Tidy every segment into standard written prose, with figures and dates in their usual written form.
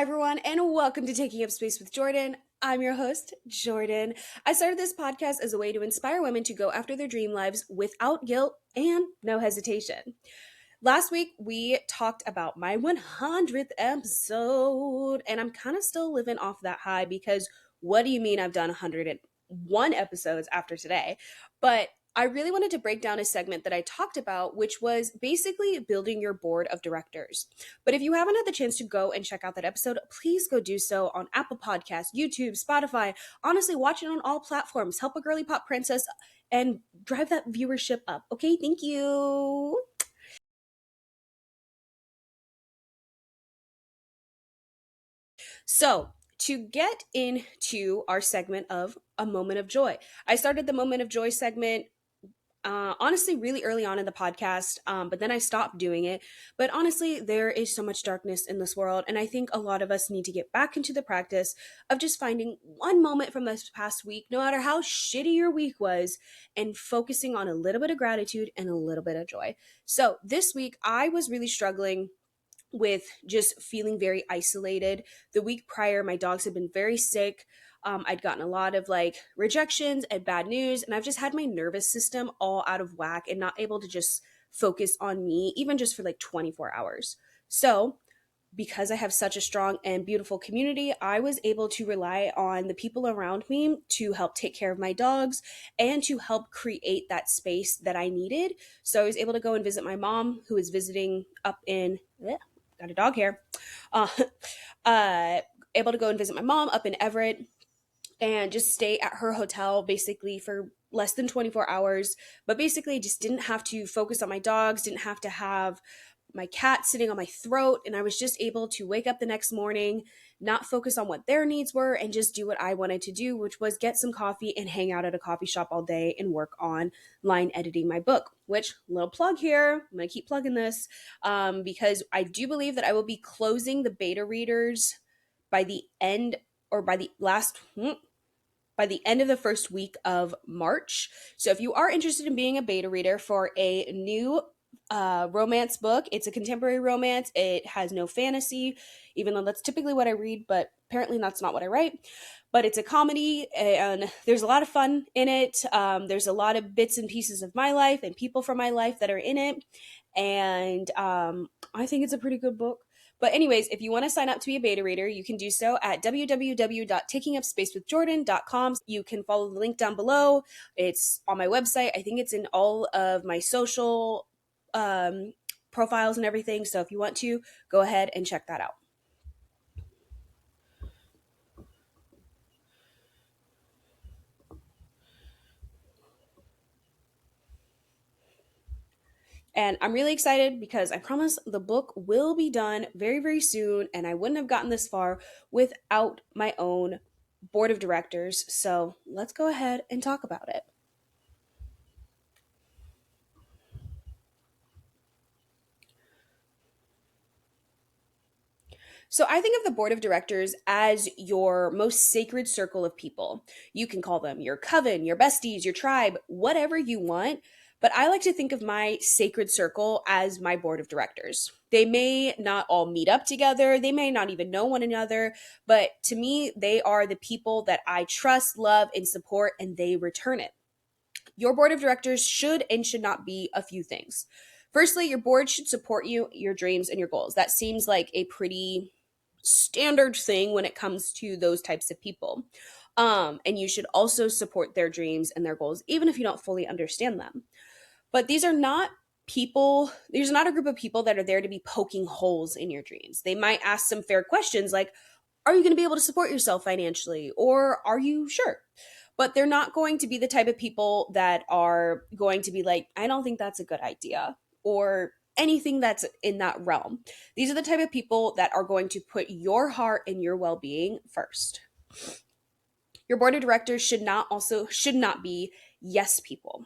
Hi, everyone, and welcome to Taking Up Space with Jordan. I'm your host, Jordan. I started this podcast as a way to inspire women to go after their dream lives without guilt and no hesitation. Last week, we talked about my 100th episode, and I'm kind of still living off that high because what do you mean I've done 101 episodes after today? But I really wanted to break down a segment that I talked about, which was basically building your board of directors. But if you haven't had the chance to go and check out that episode, please go do so on Apple Podcasts, YouTube, Spotify. Honestly, watch it on all platforms. Help a girly pop princess and drive that viewership up. Okay, thank you. So, to get into our segment of a moment of joy, I started the moment of joy segment honestly really early on in the podcast, but then I stopped doing it. But honestly, there is so much darkness in this world, and I think a lot of us need to get back into the practice of just finding one moment from this past week, no matter how shitty your week was, and focusing on a little bit of gratitude and a little bit of joy. So this week, I was really struggling with just feeling very isolated. The week prior, my dogs had been very sick. I'd gotten a lot of rejections and bad news, and I've just had my nervous system all out of whack and not able to just focus on me, even just for like 24 hours. So, because I have such a strong and beautiful community, I was able to rely on the people around me to help take care of my dogs and to help create that space that I needed. So I was able to go and visit my mom, who was visiting up in, got a dog here, uh, uh, able to go and visit my mom up in Everett and just stay at her hotel basically for less than 24 hours. But basically, just didn't have to focus on my dogs, didn't have to have my cat sitting on my throat. And I was just able to wake up the next morning, not focus on what their needs were, and just do what I wanted to do, which was get some coffee and hang out at a coffee shop all day and work on line editing my book. Which, little plug here, I'm going to keep plugging this because I do believe that I will be closing the beta readers by the end or by the end of the first week of March. So if you are interested in being a beta reader for a new romance book, it's a contemporary romance. It has no fantasy, even though that's typically what I read, but apparently that's not what I write. But it's a comedy, and there's a lot of fun in it. There's a lot of bits and pieces of my life and people from my life that are in it. And I think it's a pretty good book. But anyways, if you want to sign up to be a beta reader, you can do so at www.takingupspacewithjordan.com. You can follow the link down below. It's on my website. I think it's in all of my social profiles and everything. So if you want to, go ahead and check that out. And I'm really excited because I promise the book will be done very, very soon. And I wouldn't have gotten this far without my own board of directors. So let's go ahead and talk about it. So I think of the board of directors as your most sacred circle of people. You can call them your coven, your besties, your tribe, whatever you want. But I like to think of my sacred circle as my board of directors. They may not all meet up together, they may not even know one another, but to me, they are the people that I trust, love, and support, and they return it. Your board of directors should and should not be a few things. Firstly, your board should support you, your dreams, and your goals. That seems like a pretty standard thing when it comes to those types of people. And you should also support their dreams and their goals, even if you don't fully understand them. But these are not a group of people that are there to be poking holes in your dreams. They might ask some fair questions like, are you going to be able to support yourself financially? Or are you sure? But they're not going to be the type of people that are going to be like, I don't think that's a good idea, or anything that's in that realm. These are the type of people that are going to put your heart and your well-being first. Your board of directors should not be yes people.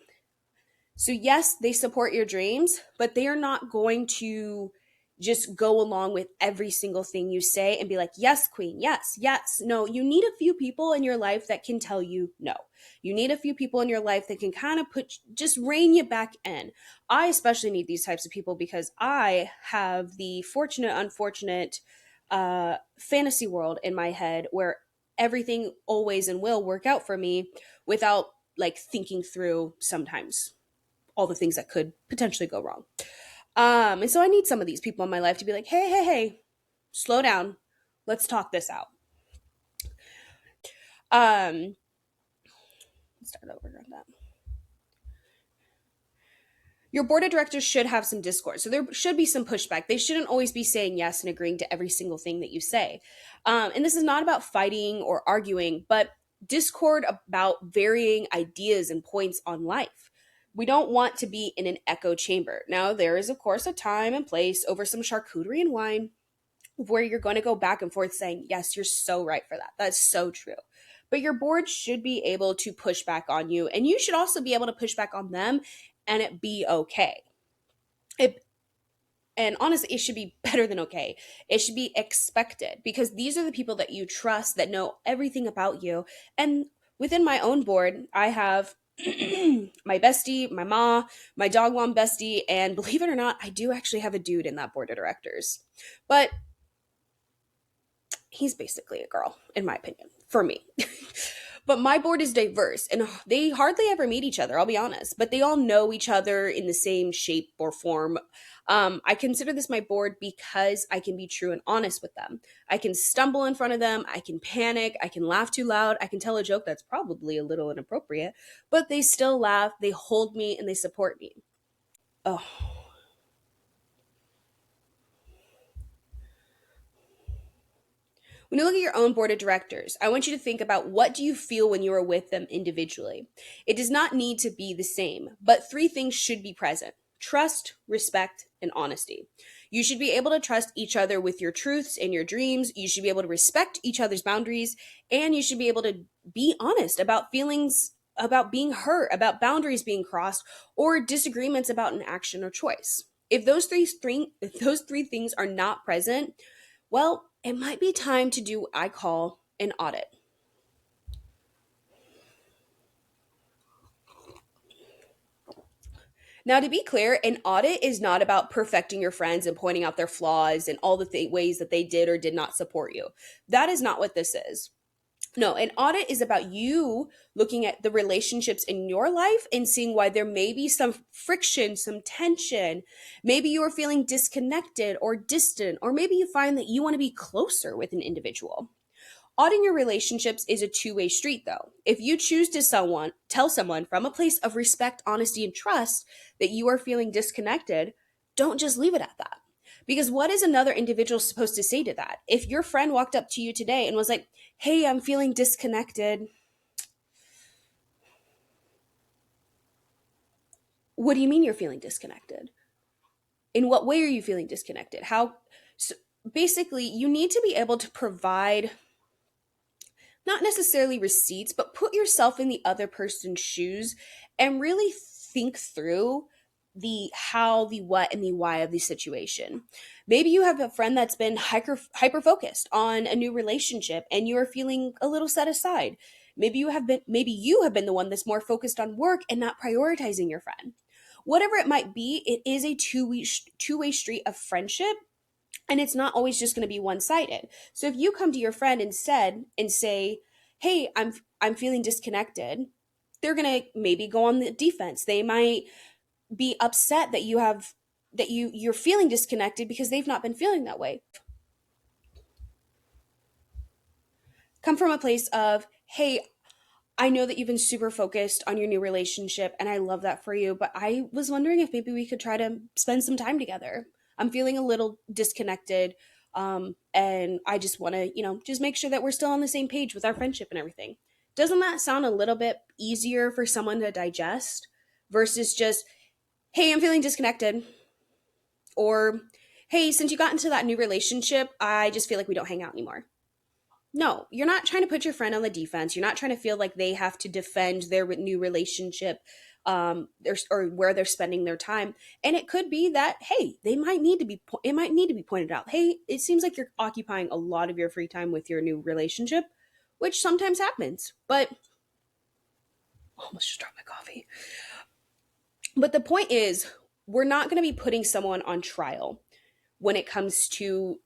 So yes, they support your dreams, but they are not going to just go along with every single thing you say and be like, yes, queen, yes, yes. No, you need a few people in your life that can tell you no. You need a few people in your life that can kind of just rein you back in. I especially need these types of people because I have the unfortunate fantasy world in my head where everything always and will work out for me without like thinking through sometimes all the things that could potentially go wrong. And so I need some of these people in my life to be like, hey, hey, hey, slow down. Let's talk this out. Let's start over on that. Your board of directors should have some discord. So there should be some pushback. They shouldn't always be saying yes and agreeing to every single thing that you say. And this is not about fighting or arguing, but discord about varying ideas and points on life. We don't want to be in an echo chamber. Now, there is, of course, a time and place over some charcuterie and wine where you're going to go back and forth saying, yes, you're so right for that. That's so true. But your board should be able to push back on you, and you should also be able to push back on them and it be okay. And honestly, it should be better than okay. It should be expected because these are the people that you trust that know everything about you. And within my own board, I have my bestie, my ma, my dog mom bestie, and believe it or not, I do actually have a dude in that board of directors. But he's basically a girl, in my opinion, for me. But my board is diverse and they hardly ever meet each other, I'll be honest, but they all know each other in the same shape or form. I consider this my board because I can be true and honest with them. I can stumble in front of them, I can panic, I can laugh too loud, I can tell a joke that's probably a little inappropriate, but they still laugh, they hold me, and they support me. Oh, when you look at your own board of directors, I want you to think about what do you feel when you are with them individually. It does not need to be the same, but three things should be present: trust, respect, and honesty. You should be able to trust each other with your truths and your dreams. You should be able to respect each other's boundaries, and you should be able to be honest about feelings, about being hurt, about boundaries being crossed, or disagreements about an action or choice. If those three things are not present, well, it might be time to do what I call an audit. Now, to be clear, an audit is not about perfecting your friends and pointing out their flaws and all the ways that they did or did not support you. That is not what this is. No, an audit is about you looking at the relationships in your life and seeing why there may be some friction, some tension. Maybe you are feeling disconnected or distant, or maybe you find that you want to be closer with an individual. Auditing your relationships is a two-way street though. If you choose to tell someone from a place of respect, honesty, and trust that you are feeling disconnected, don't just leave it at that. Because what is another individual supposed to say to that? If your friend walked up to you today and was like, hey, I'm feeling disconnected, what do you mean you're feeling disconnected? In what way are you feeling disconnected? How? So basically, you need to be able to provide not necessarily receipts, but put yourself in the other person's shoes and really think through the how, the what, and the why of the situation. Maybe you have a friend that's been hyper focused on a new relationship and you are feeling a little set aside. Maybe you have been the one that's more focused on work and not prioritizing your friend. Whatever it might be, it is a two-way street of friendship, and it's not always just going to be one-sided. So if you come to your friend instead and say, hey, I'm feeling disconnected, they're going to maybe go on the defense. They might be upset that you're feeling disconnected because they've not been feeling that way. Come from a place of, hey, I know that you've been super focused on your new relationship, and I love that for you, but I was wondering if maybe we could try to spend some time together. I'm feeling a little disconnected, and I just want to, just make sure that we're still on the same page with our friendship and everything. Doesn't that sound a little bit easier for someone to digest versus just, hey, I'm feeling disconnected, or hey, since you got into that new relationship, I just feel like we don't hang out anymore. No, you're not trying to put your friend on the defense. You're not trying to feel like they have to defend their new relationship, or where they're spending their time. And it could be that, hey, it might need to be pointed out. Hey, it seems like you're occupying a lot of your free time with your new relationship, which sometimes happens. But almost just dropped my coffee. But the point is, we're not going to be putting someone on trial when it comes to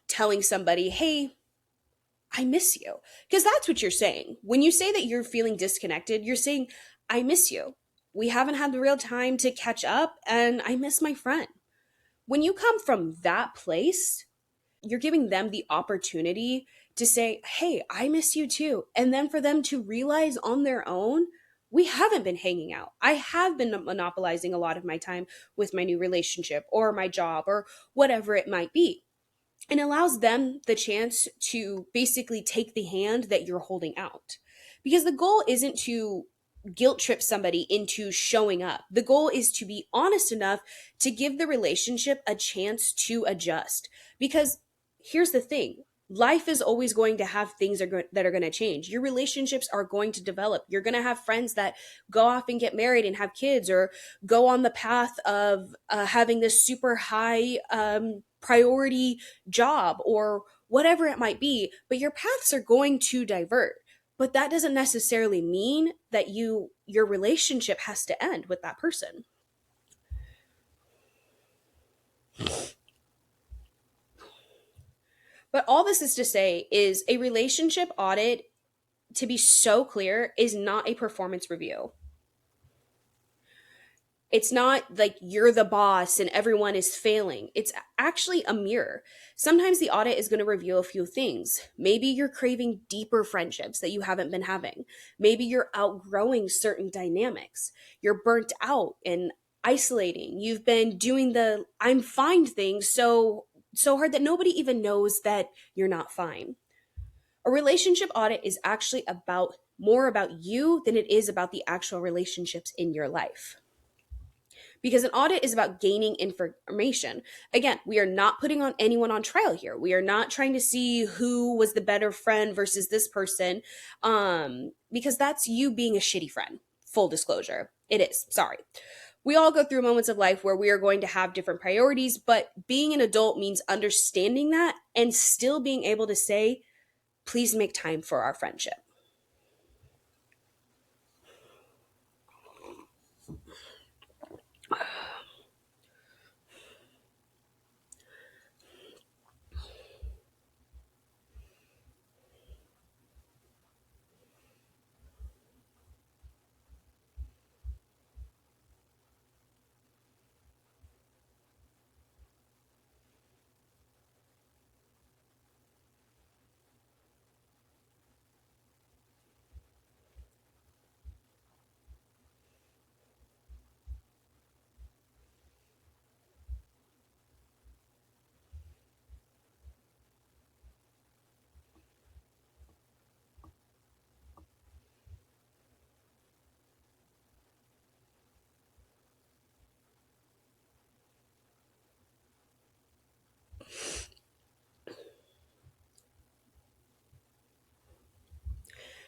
telling somebody, hey, I miss you. Because that's what you're saying. When you say that you're feeling disconnected, you're saying, I miss you. We haven't had the real time to catch up, and I miss my friend. When you come from that place, you're giving them the opportunity to say, hey, I miss you too. And then for them to realize on their own, we haven't been hanging out. I have been monopolizing a lot of my time with my new relationship or my job or whatever it might be, and allows them the chance to basically take the hand that you're holding out. Because the goal isn't to guilt trip somebody into showing up. The goal is to be honest enough to give the relationship a chance to adjust. Because here's the thing, life is always going to have things that are going to change. Your relationships are going to develop. You're going to have friends that go off and get married and have kids, or go on the path of having this super high priority job or whatever it might be, but your paths are going to divert. But that doesn't necessarily mean that your relationship has to end with that person. But all this is to say is a relationship audit, to be so clear, is not a performance review. It's not like you're the boss and everyone is failing. It's actually a mirror. Sometimes the audit is going to reveal a few things. Maybe you're craving deeper friendships that you haven't been having. Maybe you're outgrowing certain dynamics. You're burnt out and isolating. You've been doing the I'm fine thing so hard that nobody even knows that you're not fine. A relationship audit is actually about more about you than it is about the actual relationships in your life, because an audit is about gaining information. Again, we are not putting on anyone on trial here. We are not trying to see who was the better friend versus this person, because that's you being a shitty friend. Full disclosure, it is. Sorry. We all go through moments of life where we are going to have different priorities, but being an adult means understanding that and still being able to say, please make time for our friendship.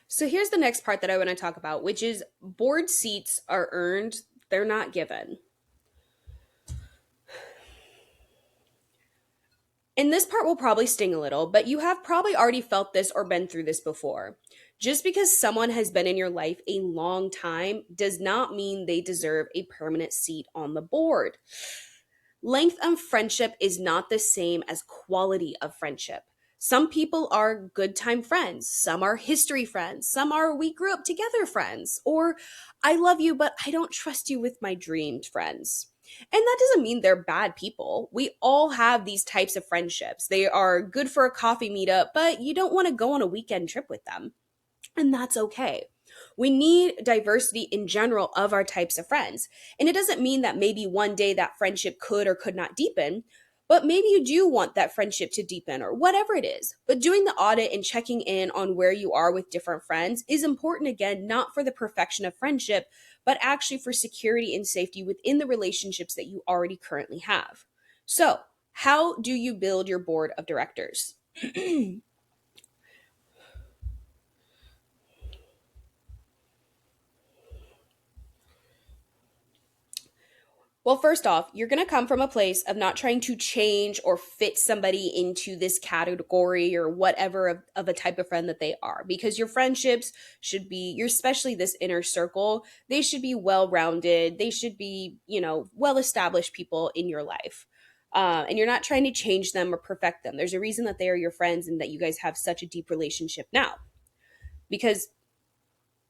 So here's the next part that I want to talk about, which is board seats are earned, they're not given. And this part will probably sting a little, but you have probably already felt this or been through this before. Just because someone has been in your life a long time does not mean they deserve a permanent seat on the board. Length of friendship is not the same as quality of friendship. Some people are good time friends, some are history friends, some are we grew up together friends, or I love you, but I don't trust you with my dreamed friends. And that doesn't mean they're bad people. We all have these types of friendships. They are good for a coffee meetup, but you don't want to go on a weekend trip with them. And that's okay. We need diversity in general of our types of friends. And it doesn't mean that maybe one day that friendship could or could not deepen, but maybe you do want that friendship to deepen or whatever it is. But doing the audit and checking in on where you are with different friends is important, again, not for the perfection of friendship, but actually for security and safety within the relationships that you already currently have. So, how do you build your board of directors? Well, first off, you're going to come from a place of not trying to change or fit somebody into this category or whatever of a type of friend that they are, because your friendships should be, your especially this inner circle, they should be well rounded. They should be, well established people in your life. And you're not trying to change them or perfect them. There's a reason that they are your friends and that you guys have such a deep relationship now. Because,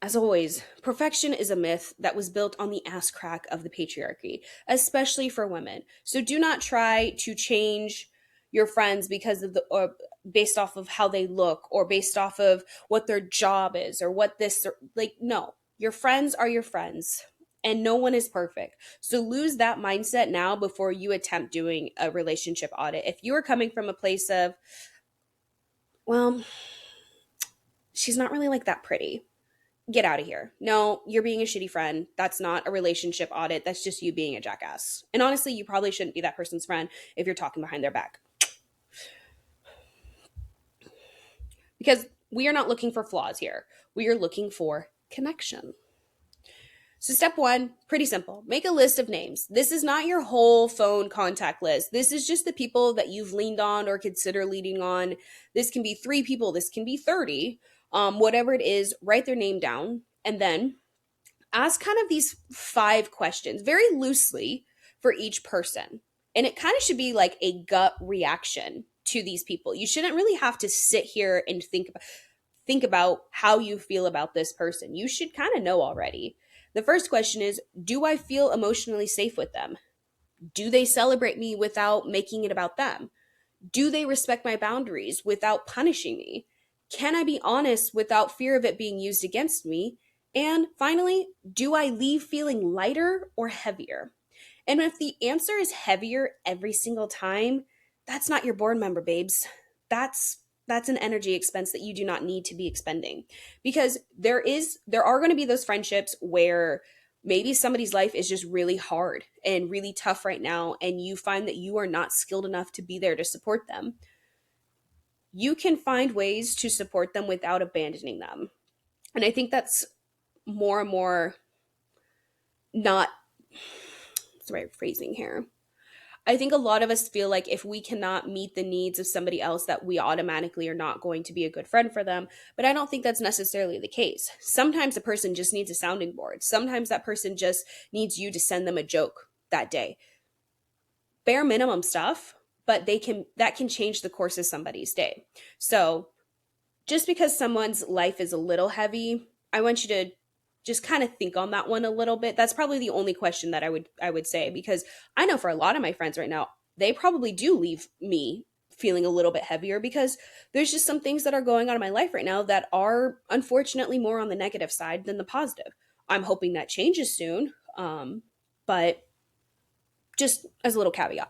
as always, perfection is a myth that was built on the ass crack of the patriarchy, especially for women. So do not try to change your friends because of the or based off of how they look or based off of what their job is or what this or, like no. Your friends are your friends and no one is perfect. So lose that mindset now before you attempt doing a relationship audit. If you are coming from a place of, well, she's not really like that pretty, get out of here. No, you're being a shitty friend. That's not a relationship audit. That's just you being a jackass. And honestly, you probably shouldn't be that person's friend if you're talking behind their back. Because we are not looking for flaws here. We are looking for connection. So, step one, pretty simple. Make a list of names. This is not your whole phone contact list. This is just the people that you've leaned on or consider leaning on. This can be 3 people, this can be 30. Whatever it is, write their name down and then ask kind of these 5 questions very loosely for each person. And it kind of should be like a gut reaction to these people. You shouldn't really have to sit here and think about how you feel about this person. You should kind of know already. The first question is, do I feel emotionally safe with them? Do they celebrate me without making it about them? Do they respect my boundaries without punishing me? Can I be honest without fear of it being used against me? And finally, do I leave feeling lighter or heavier? And if the answer is heavier every single time, that's not your board member, babes. That's an energy expense that you do not need to be expending. Because there are going to be those friendships where maybe somebody's life is just really hard and really tough right now and you find that you are not skilled enough to be there to support them. You can find ways to support them without abandoning them. And I think that's more and more not what's the right phrasing here. I think a lot of us feel like if we cannot meet the needs of somebody else, that we automatically are not going to be a good friend for them. But I don't think that's necessarily the case. Sometimes a person just needs a sounding board. Sometimes that person just needs you to send them a joke that day. Bare minimum stuff, but that can change the course of somebody's day. So just because someone's life is a little heavy, I want you to just kind of think on that one a little bit. That's probably the only question that I would say, because I know for a lot of my friends right now, they probably do leave me feeling a little bit heavier because there's just some things that are going on in my life right now that are unfortunately more on the negative side than the positive. I'm hoping that changes soon, but just as a little caveat.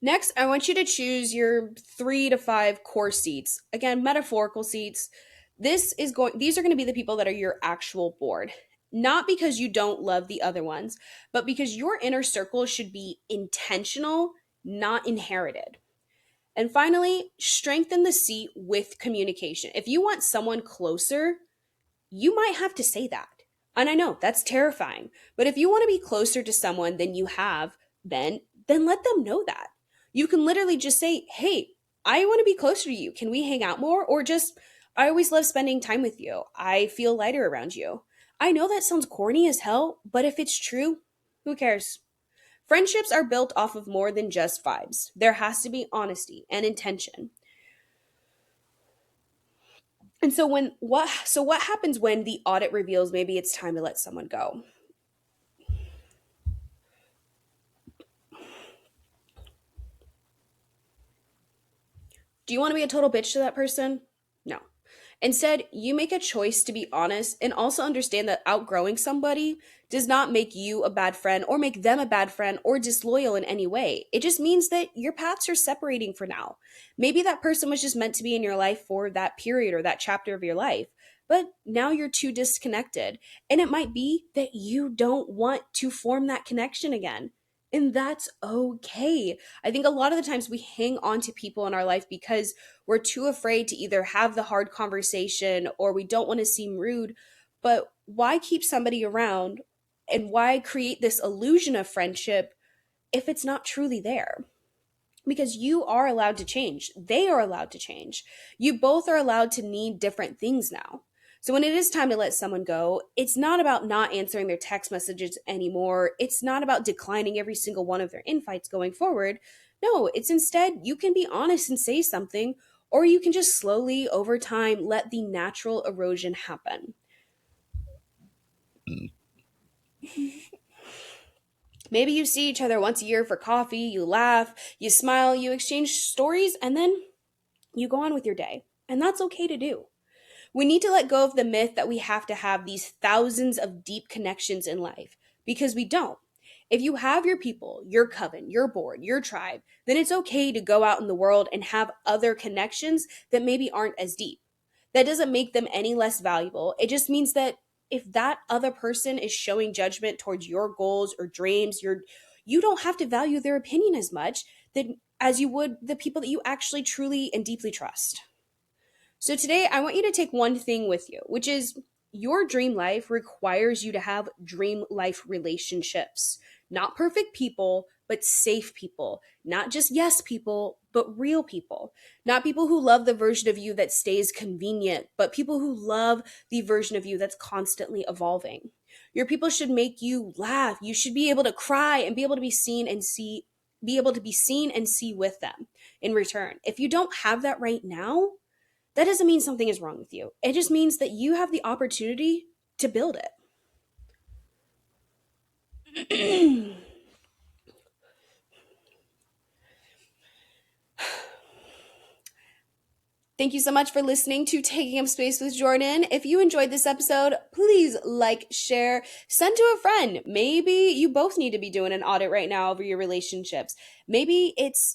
Next, I want you to choose your 3 to 5 core seats. Again, metaphorical seats. These are going to be the people that are your actual board. Not because you don't love the other ones, but because your inner circle should be intentional, not inherited. And finally, strengthen the seat with communication. If you want someone closer, you might have to say that. And I know that's terrifying, but if you want to be closer to someone than you have, then let them know that. You can literally just say, "Hey, I want to be closer to you. Can we hang out more?" Or just, "I always love spending time with you. I feel lighter around you." I know that sounds corny as hell, but if it's true, who cares? Friendships are built off of more than just vibes. There has to be honesty and intention. And so what happens when the audit reveals maybe it's time to let someone go? Do you want to be a total bitch to that person? No. Instead, you make a choice to be honest and also understand that outgrowing somebody does not make you a bad friend or make them a bad friend or disloyal in any way. It just means that your paths are separating for now. Maybe that person was just meant to be in your life for that period or that chapter of your life, but now you're too disconnected. And it might be that you don't want to form that connection again. And that's okay. I think a lot of the times we hang on to people in our life because we're too afraid to either have the hard conversation or we don't want to seem rude. But why keep somebody around and why create this illusion of friendship if it's not truly there? Because you are allowed to change. They are allowed to change. You both are allowed to need different things now. So when it is time to let someone go, it's not about not answering their text messages anymore. It's not about declining every single one of their invites going forward. No, it's instead you can be honest and say something, or you can just slowly over time let the natural erosion happen. Maybe you see each other once a year for coffee, you laugh, you smile, you exchange stories, and then you go on with your day. And that's okay to do. We need to let go of the myth that we have to have these thousands of deep connections in life because we don't. If you have your people, your coven, your board, your tribe, then it's okay to go out in the world and have other connections that maybe aren't as deep. That doesn't make them any less valuable. It just means that if that other person is showing judgment towards your goals or dreams, you don't have to value their opinion as much that as you would the people that you actually truly and deeply trust. So today, I want you to take one thing with you, which is your dream life requires you to have dream life relationships. Not perfect people, but safe people. Not just yes people, but real people. Not people who love the version of you that stays convenient, but people who love the version of you that's constantly evolving. Your people should make you laugh. You should be able to cry and be able to be able to be seen and see with them in return. If you don't have that right now, that doesn't mean something is wrong with you. It just means that you have the opportunity to build it. Thank you so much for listening to Taking Up Space with Jordan. If you enjoyed this episode, please like, share, send to a friend. Maybe you both need to be doing an audit right now over your relationships. Maybe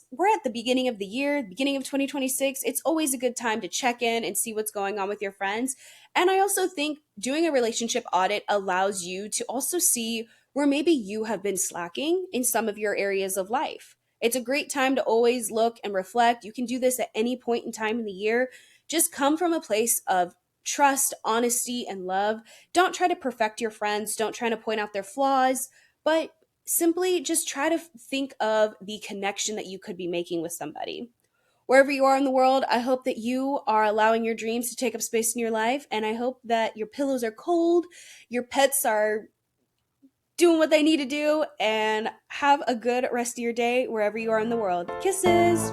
we're at the beginning of the year, beginning of 2026. It's always a good time to check in and see what's going on with your friends. And I also think doing a relationship audit allows you to also see where maybe you have been slacking in some of your areas of life. It's a great time to always look and reflect. You can do this at any point in time in the year. Just come from a place of trust, honesty, and love. Don't try to perfect your friends. Don't try to point out their flaws, but simply just try to think of the connection that you could be making with somebody. Wherever you are in the world, I hope that you are allowing your dreams to take up space in your life, and I hope that your pillows are cold, your pets are doing what they need to do, and have a good rest of your day wherever you are in the world. Kisses!